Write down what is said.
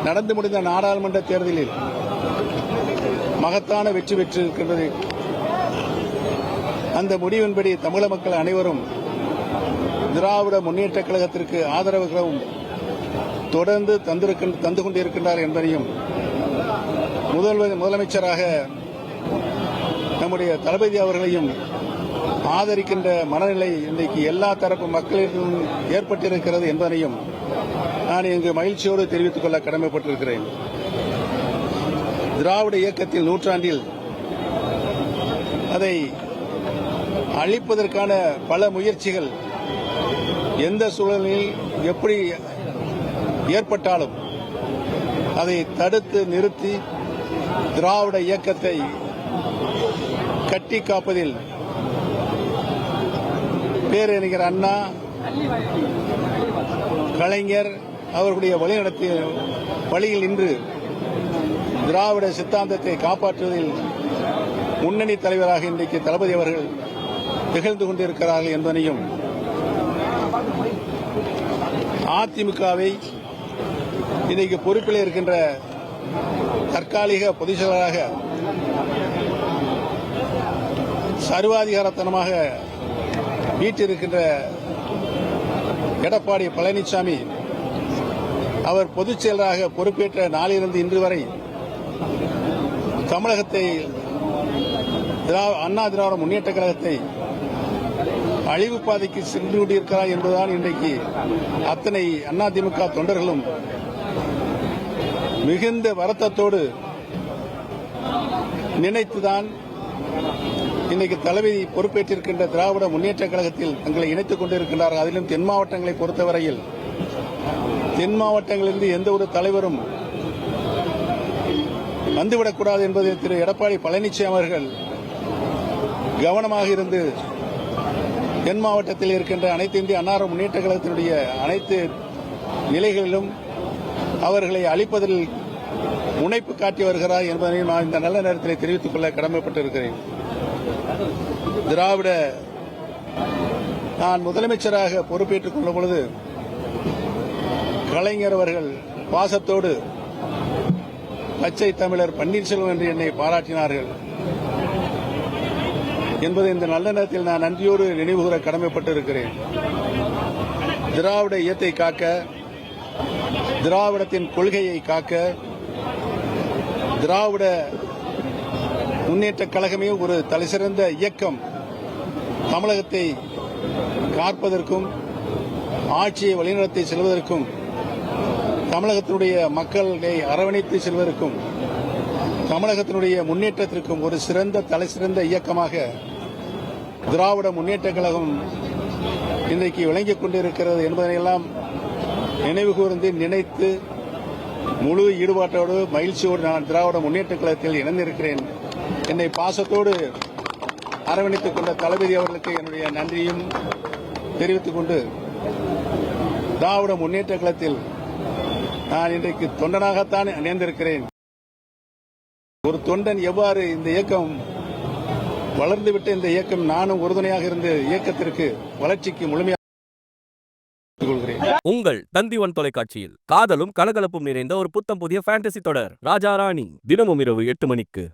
நடந்து முடிந்த நாடாளுமன்ற தேர்தலில் மகத்தான வெற்றி பெற்றிருக்கின்றது. அந்த முடிவின்படி தமிழக மக்கள் அனைவரும் திராவிட முன்னேற்ற கழகத்திற்கு ஆதரவுகளும் தொடர்ந்து தந்து கொண்டிருக்கின்றார் என்பதையும் முதலமைச்சராக நம்முடைய தளபதி அவர்களையும் ஆதரிக்கின்ற மனநிலை இன்றைக்கு எல்லா தரப்பு மக்களிடம் ஏற்பட்டிருக்கிறது என்பதனையும் நான் இங்கு மகிழ்ச்சியோடு தெரிவித்துக் கொள்ள கடமைப்பட்டிருக்கிறேன். திராவிட இயக்கத்தில் நூற்றாண்டில் அதை அழிப்பதற்கான பல முயற்சிகள் எந்த சூழலில் எப்படி ஏற்பட்டாலும் அதை தடுத்து நிறுத்தி திராவிட இயக்கத்தை கட்டி காப்பதில் பேரறிஞர் அண்ணா, கலைஞர் அவர்களுடைய வழிநடத்திய வழியில் நின்று திராவிட சித்தாந்தத்தை காப்பாற்றுவதில் முன்னணி தலைவராக இன்றைக்கு தளபதி அவர்கள் திகழ்ந்து கொண்டிருக்கிறார்கள் என்பதையும் அதிமுகவை இன்றைக்கு பொறுப்பில் இருக்கின்ற தற்காலிக பொதுச் செயலராக சர்வாதிகாரத்தனமாக வீட்டிருக்கின்ற எடப்பாடி பழனிசாமி அவர் பொதுச் செயலராக பொறுப்பேற்ற நாளிலிருந்து இன்று வரை தமிழகத்தை அண்ணா திராவிட முன்னேற்ற கழகத்தை அழிவு பாதைக்கு சென்று கொண்டிருக்கிறார் என்பதுதான் இன்றைக்கு அத்தனை அதிமுக தொண்டர்களும் மிகுந்த வருத்தத்தோடு நினைத்துதான் இன்றைக்கு தலைவி பொறுப்பேற்றிருக்கின்ற திராவிட முன்னேற்ற கழகத்தில் தங்களை இணைத்துக் கொண்டிருக்கின்றார்கள். அதிலும் தென் மாவட்டங்களை பொறுத்தவரையில் தென் மாவட்டங்களிலிருந்து எந்த ஒரு தலைவரும் வந்துவிடக்கூடாது என்பதை திரு எடப்பாடி பழனிசாமி அவர்கள் கவனமாக இருந்து தென் மாவட்டத்தில் இருக்கின்ற அனைத்து இந்திய அன்னார முன்னேற்ற கழகத்தினுடைய அனைத்து நிலைகளிலும் அவர்களை அழிப்பதில் முனைப்பு காட்டி வருகிறார் என்பதை நான் இந்த நல்ல நேரத்தில் தெரிவித்துக் கொள்ள கடமைப்பட்டிருக்கிறேன். திராவிட நான் முதலமைச்சராக பொறுப்பேற்றுக் கொள்ளும் பொழுது கலைஞர் அவர்கள் பாசத்தோடு பச்சை தமிழர் பன்னீர்செல்வம் என்று என்னை பாராட்டினார்கள் என்பதை இந்த நல்ல நேரத்தில் நான் நன்றியோடு நினைவுகூர கடமைப்பட்டிருக்கிறேன். திராவிட இயக்கத்தை காக்க, திராவிடத்தின் கொள்கையை காக்க, திராவிட முன்னேற்ற கழகமே ஒரு தலைசிறந்த இயக்கம் தமிழகத்தை காப்பதற்கும் ஆட்சியை வழிநடத்தி செல்வதற்கும் தமிழகத்தினுடைய மக்களை அரவணைத்து செல்வதற்கும் தமிழகத்தினுடைய முன்னேற்றத்திற்கும் ஒரு சிறந்த தலைசிறந்த இயக்கமாக திராவிட முன்னேற்ற கழகம் இன்றைக்கு விளங்கிக் கொண்டிருக்கிறது என்பதனையெல்லாம் நினைவு கூர்ந்து நினைத்து முழு ஈடுபாட்டோடு மகிழ்ச்சியோடு நான் திராவிட முன்னேற்ற கழகத்தில் இணைந்திருக்கிறேன். என்னை பாசத்தோடு அரவணைத்துக் கொண்ட தளபதி அவர்களுக்கு என்னுடைய நன்றியும் தெரிவித்துக் கொண்டு திராவிட முன்னேற்ற கழகத்தில் நான் இன்றைக்கு தொண்டனாகத்தான் இணைந்திருக்கிறேன். ஒரு தொண்டன் எவ்வாறு இந்த இயக்கம் வளர்ந்துவிட்ட இந்த இயக்கம் நானும் உறுதுணையாக இருந்த இயக்கத்திற்கு வளர்ச்சிக்கு முழுமையாக உங்கள் தந்திவன் தொலைக்காட்சியில் காதலும் கலகலப்பும் நிறைந்த ஒரு புத்தம் புதிய ஃபேண்டசி தொடர் ராஜா ராணி தினமும் இரவு 8 மணிக்கு.